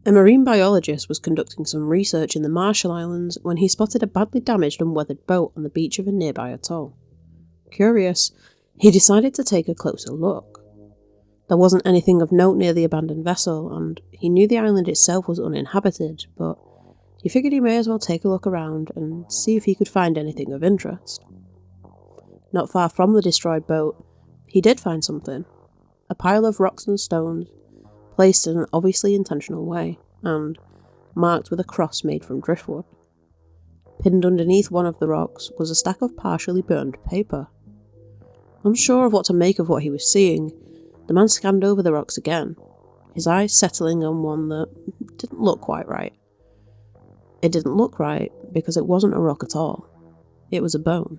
A marine biologist was conducting some research in the Marshall Islands when he spotted a badly damaged and weathered boat on the beach of a nearby atoll. Curious, he decided to take a closer look. There wasn't anything of note near the abandoned vessel, and he knew the island itself was uninhabited, but he figured he may as well take a look around and see if he could find anything of interest. Not far from the destroyed boat, he did find something. A pile of rocks and stones, placed in an obviously intentional way, and marked with a cross made from driftwood. Pinned underneath one of the rocks was a stack of partially burned paper. Unsure of what to make of what he was seeing, the man scanned over the rocks again, his eyes settling on one that didn't look quite right. It didn't look right because it wasn't a rock at all. It was a bone.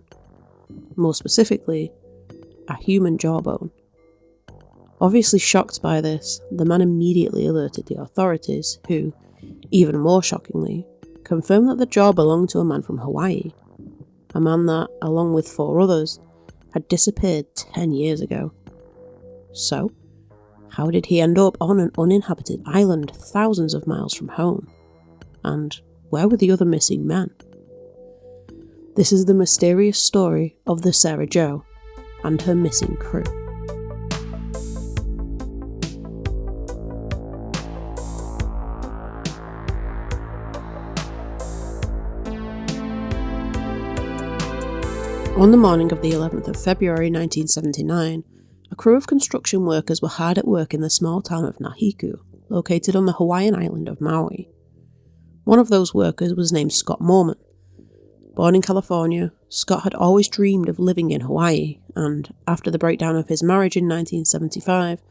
More specifically, a human jawbone. Obviously shocked by this, the man immediately alerted the authorities, who, even more shockingly, confirmed that the jaw belonged to a man from Hawaii. A man that, along with 4 others, had disappeared 10 years ago. So, how did he end up on an uninhabited island thousands of miles from home? And where were the other missing men? This is the mysterious story of the Sarah Jo and her missing crew. On the morning of the 11th of February 1979, a crew of construction workers were hard at work in the small town of Nahiku, located on the Hawaiian island of Maui. One of those workers was named Scott Mormon. Born in California, Scott had always dreamed of living in Hawaii, and after the breakdown of his marriage in 1975,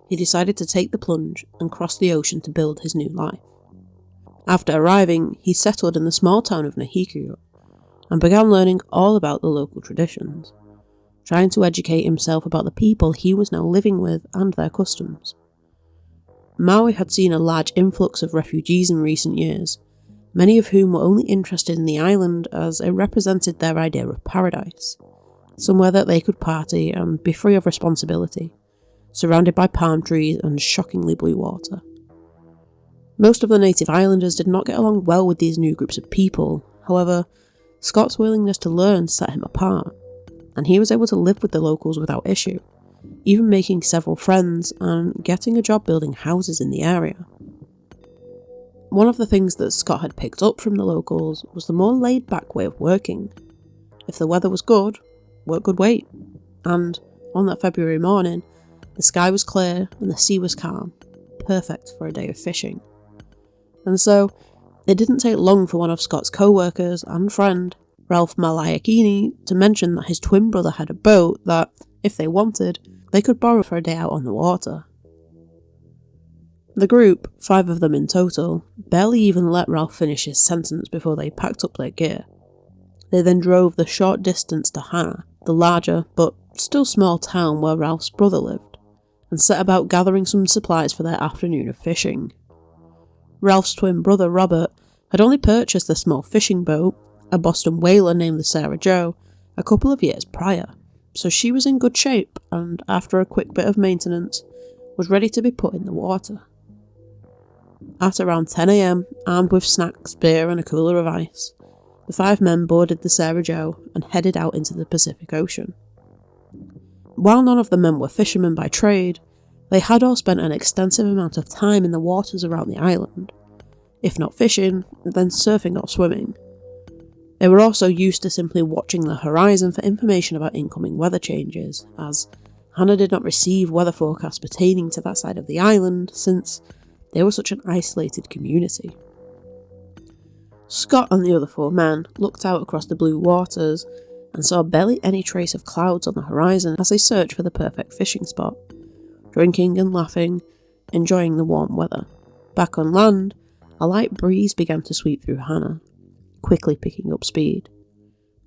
he decided to take the plunge and cross the ocean to build his new life. After arriving, he settled in the small town of Nahiku and began learning all about the local traditions, trying to educate himself about the people he was now living with and their customs. Maui had seen a large influx of refugees in recent years, many of whom were only interested in the island as it represented their idea of paradise, somewhere that they could party and be free of responsibility, surrounded by palm trees and shockingly blue water. Most of the native islanders did not get along well with these new groups of people. However, Scott's willingness to learn set him apart, and he was able to live with the locals without issue, even making several friends and getting a job building houses in the area. One of the things that Scott had picked up from the locals was the more laid-back way of working. If the weather was good, work could wait, and on that February morning, the sky was clear and the sea was calm, perfect for a day of fishing. And so, it didn't take long for one of Scott's co-workers and friend, Ralph Malaiakini, to mention that his twin brother had a boat that, if they wanted, they could borrow for a day out on the water. The group, 5 of them in total, barely even let Ralph finish his sentence before they packed up their gear. They then drove the short distance to Hana, the larger but still small town where Ralph's brother lived, and set about gathering some supplies for their afternoon of fishing. Ralph's twin brother Robert had only purchased a small fishing boat, a Boston whaler named the Sarah Jo, a couple of years prior, so she was in good shape and, after a quick bit of maintenance, was ready to be put in the water. At around 10 AM, armed with snacks, beer and a cooler of ice, the 5 men boarded the Sarah Jo and headed out into the Pacific Ocean. While none of the men were fishermen by trade, they had all spent an extensive amount of time in the waters around the island. If not fishing, then surfing or swimming. They were also used to simply watching the horizon for information about incoming weather changes, as Hana did not receive weather forecasts pertaining to that side of the island since they were such an isolated community. Scott and the other 4 men looked out across the blue waters and saw barely any trace of clouds on the horizon as they searched for the perfect fishing spot, drinking and laughing, enjoying the warm weather. Back on land, a light breeze began to sweep through Hana, quickly picking up speed.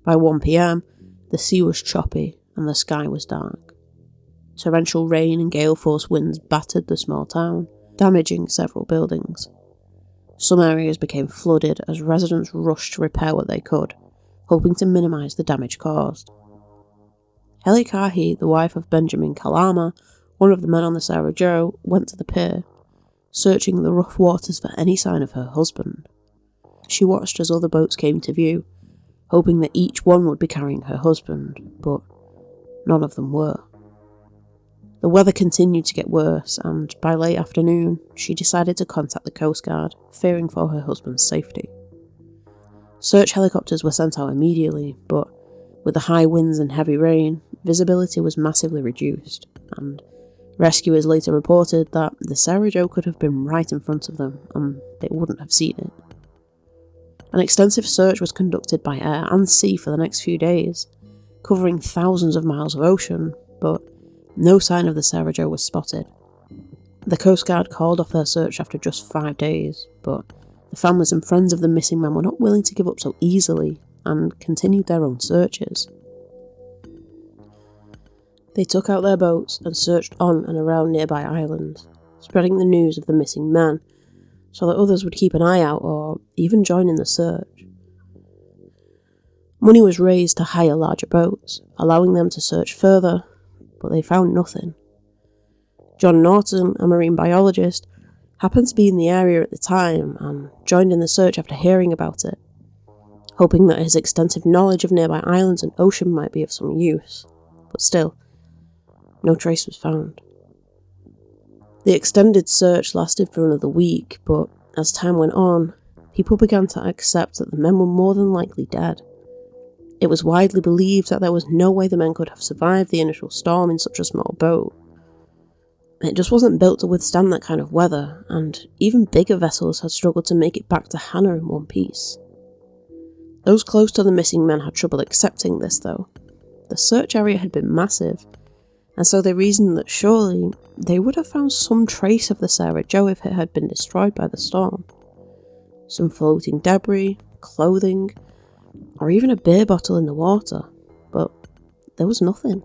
By 1 PM, the sea was choppy and the sky was dark. Torrential rain and gale-force winds battered the small town, damaging several buildings. Some areas became flooded as residents rushed to repair what they could, hoping to minimise the damage caused. Heli Kahi, the wife of Benjamin Kalama, one of the men on the Sarah Jo, went to the pier, searching the rough waters for any sign of her husband. She watched as other boats came to view, hoping that each one would be carrying her husband, but none of them were. The weather continued to get worse, and by late afternoon, she decided to contact the Coast Guard, fearing for her husband's safety. Search helicopters were sent out immediately, but with the high winds and heavy rain, visibility was massively reduced, and rescuers later reported that the Sarah Jo could have been right in front of them, and they wouldn't have seen it. An extensive search was conducted by air and sea for the next few days, covering thousands of miles of ocean, but no sign of the Sarah Jo was spotted. The Coast Guard called off their search after just 5 days, but the families and friends of the missing men were not willing to give up so easily and continued their own searches. They took out their boats and searched on and around nearby islands, spreading the news of the missing men so that others would keep an eye out or even join in the search. Money was raised to hire larger boats, allowing them to search further, but they found nothing. John Norton, a marine biologist, happened to be in the area at the time and joined in the search after hearing about it, hoping that his extensive knowledge of nearby islands and ocean might be of some use, but still, no trace was found. The extended search lasted for another week, but as time went on, people began to accept that the men were more than likely dead. It was widely believed that there was no way the men could have survived the initial storm in such a small boat. It just wasn't built to withstand that kind of weather, and even bigger vessels had struggled to make it back to Hannah in one piece. Those close to the missing men had trouble accepting this, though. The search area had been massive, and so they reasoned that surely they would have found some trace of the Sarah Jo if it had been destroyed by the storm. Some floating debris, clothing, or even a beer bottle in the water, but there was nothing.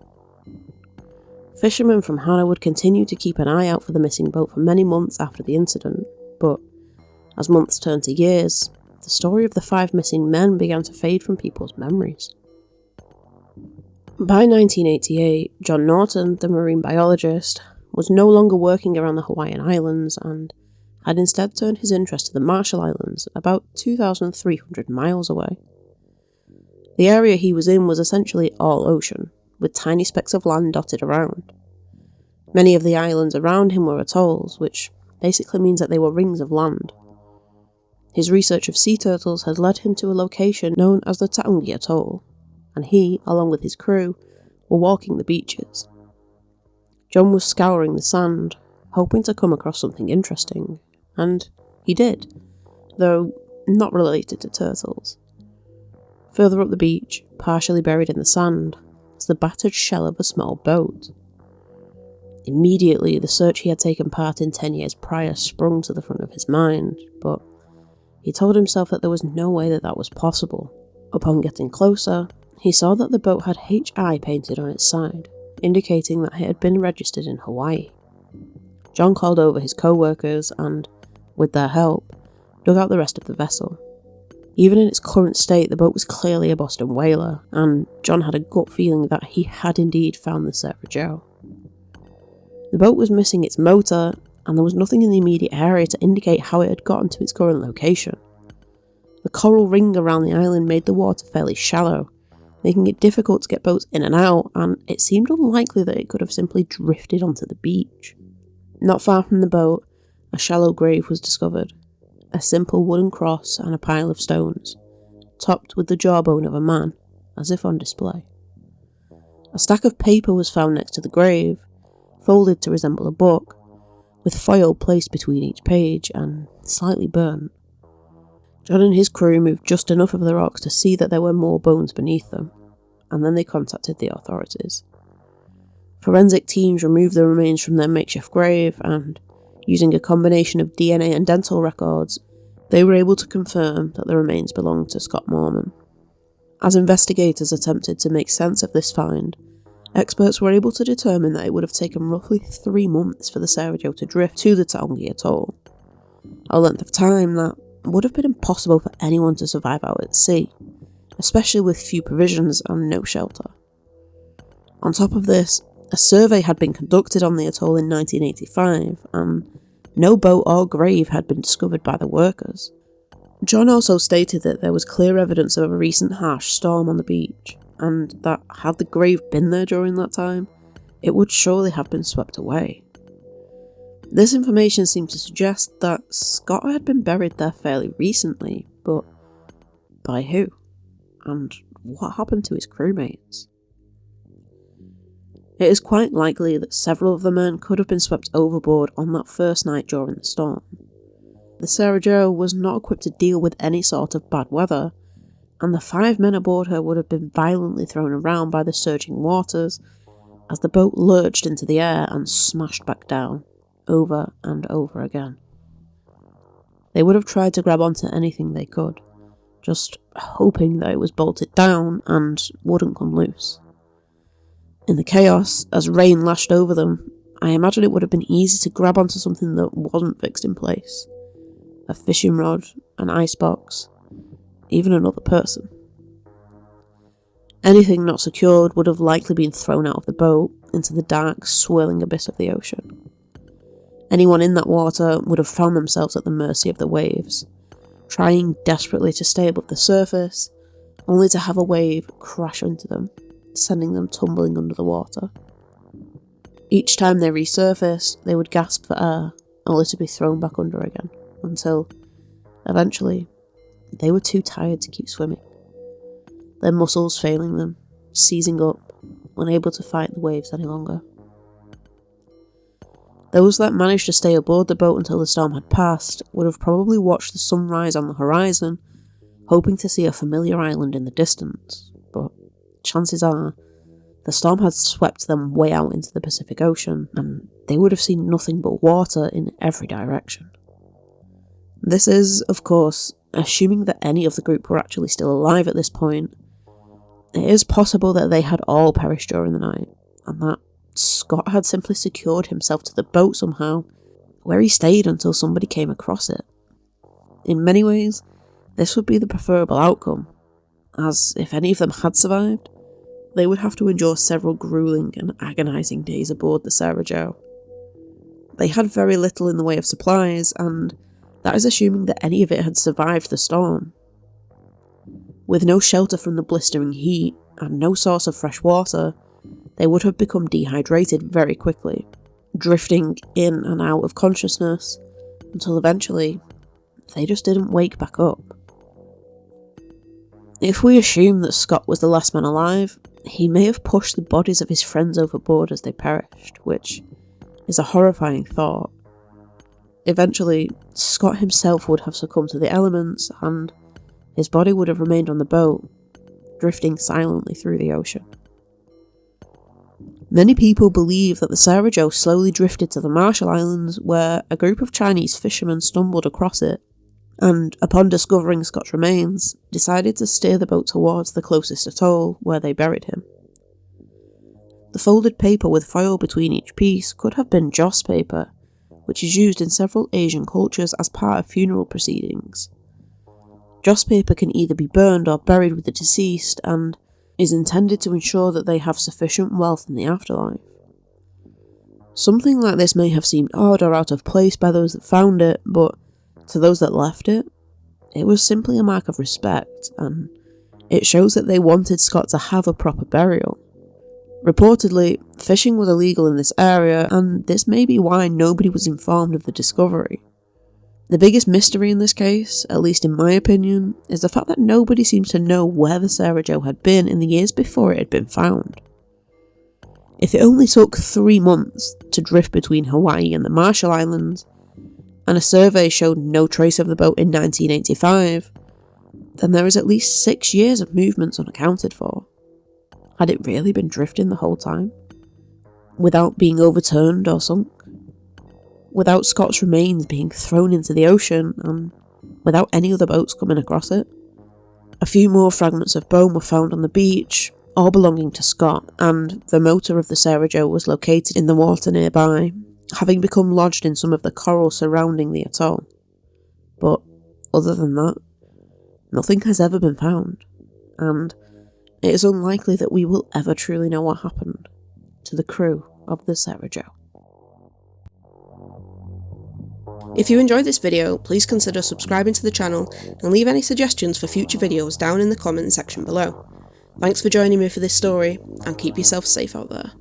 Fishermen from Hannah would continue to keep an eye out for the missing boat for many months after the incident, but as months turned to years, the story of the 5 missing men began to fade from people's memories. By 1988, John Norton, the marine biologist, was no longer working around the Hawaiian Islands and had instead turned his interest to the Marshall Islands, about 2,300 miles away. The area he was in was essentially all ocean, with tiny specks of land dotted around. Many of the islands around him were atolls, which basically means that they were rings of land. His research of sea turtles had led him to a location known as the Taongi Atoll, and he, along with his crew, were walking the beaches. John was scouring the sand, hoping to come across something interesting, and he did, though not related to turtles. Further up the beach, partially buried in the sand, was the battered shell of a small boat. Immediately, the search he had taken part in 10 years prior sprung to the front of his mind, but he told himself that there was no way that was possible. Upon getting closer, he saw that the boat had HI painted on its side, indicating that it had been registered in Hawaii. John called over his co-workers and, with their help, dug out the rest of the vessel. Even in its current state, the boat was clearly a Boston whaler, and John had a gut feeling that he had indeed found the Sarah Jo. The boat was missing its motor, and there was nothing in the immediate area to indicate how it had gotten to its current location. The coral ring around the island made the water fairly shallow, making it difficult to get boats in and out, and it seemed unlikely that it could have simply drifted onto the beach. Not far from the boat, a shallow grave was discovered. A simple wooden cross and a pile of stones, topped with the jawbone of a man, as if on display. A stack of paper was found next to the grave, folded to resemble a book, with foil placed between each page and slightly burnt. John and his crew moved just enough of the rocks to see that there were more bones beneath them, and then they contacted the authorities. Forensic teams removed the remains from their makeshift grave, and using a combination of DNA and dental records, they were able to confirm that the remains belonged to Scott Mormon. As investigators attempted to make sense of this find, experts were able to determine that it would have taken roughly 3 months for the Sarah Jo to drift to the Taongi Atoll, a length of time that would have been impossible for anyone to survive out at sea, especially with few provisions and no shelter. On top of this, a survey had been conducted on the atoll in 1985, and no boat or grave had been discovered by the workers. John also stated that there was clear evidence of a recent harsh storm on the beach, and that had the grave been there during that time, it would surely have been swept away. This information seemed to suggest that Scott had been buried there fairly recently, but by who? And what happened to his crewmates? It is quite likely that several of the men could have been swept overboard on that first night during the storm. The Sarah Jo was not equipped to deal with any sort of bad weather, and the 5 men aboard her would have been violently thrown around by the surging waters as the boat lurched into the air and smashed back down, over and over again. They would have tried to grab onto anything they could, just hoping that it was bolted down and wouldn't come loose. In the chaos, as rain lashed over them, I imagine it would have been easy to grab onto something that wasn't fixed in place. A fishing rod, an icebox, even another person. Anything not secured would have likely been thrown out of the boat into the dark, swirling abyss of the ocean. Anyone in that water would have found themselves at the mercy of the waves, trying desperately to stay above the surface, only to have a wave crash into them, sending them tumbling under the water. Each time they resurfaced, they would gasp for air, only to be thrown back under again, until, eventually, they were too tired to keep swimming, their muscles failing them, seizing up, unable to fight the waves any longer. Those that managed to stay aboard the boat until the storm had passed would have probably watched the sunrise on the horizon, hoping to see a familiar island in the distance, but chances are the storm had swept them way out into the Pacific Ocean, and they would have seen nothing but water in every direction. This is, of course, assuming that any of the group were actually still alive at this point. It is possible that they had all perished during the night, and that Scott had simply secured himself to the boat somehow, where he stayed until somebody came across it. In many ways, this would be the preferable outcome, as if any of them had survived, they would have to endure several grueling and agonising days aboard the Sarah Jo. They had very little in the way of supplies, and that is assuming that any of it had survived the storm. With no shelter from the blistering heat, and no source of fresh water, they would have become dehydrated very quickly, drifting in and out of consciousness, until eventually, they just didn't wake back up. If we assume that Scott was the last man alive, he may have pushed the bodies of his friends overboard as they perished, which is a horrifying thought. Eventually, Scott himself would have succumbed to the elements, and his body would have remained on the boat, drifting silently through the ocean. Many people believe that the Sarah Jo slowly drifted to the Marshall Islands, where a group of Chinese fishermen stumbled across it, and upon discovering Scott's remains, decided to steer the boat towards the closest atoll, where they buried him. The folded paper with foil between each piece could have been joss paper, which is used in several Asian cultures as part of funeral proceedings. Joss paper can either be burned or buried with the deceased, and is intended to ensure that they have sufficient wealth in the afterlife. Something like this may have seemed odd or out of place by those that found it, but to those that left it, it was simply a mark of respect, and it shows that they wanted Scott to have a proper burial. Reportedly, fishing was illegal in this area, and this may be why nobody was informed of the discovery. The biggest mystery in this case, at least in my opinion, is the fact that nobody seems to know where the Sarah Jo had been in the years before it had been found. If it only took 3 months to drift between Hawaii and the Marshall Islands, and a survey showed no trace of the boat in 1985, then there is at least 6 years of movements unaccounted for. Had it really been drifting the whole time? Without being overturned or sunk? Without Scott's remains being thrown into the ocean, and without any other boats coming across it? A few more fragments of bone were found on the beach, all belonging to Scott, and the motor of the Sarah Jo was located in the water nearby, having become lodged in some of the coral surrounding the atoll. But other than that, nothing has ever been found, and it is unlikely that we will ever truly know what happened to the crew of the Sarah Jo. If you enjoyed this video, please consider subscribing to the channel and leave any suggestions for future videos down in the comment section below. Thanks for joining me for this story, and keep yourself safe out there.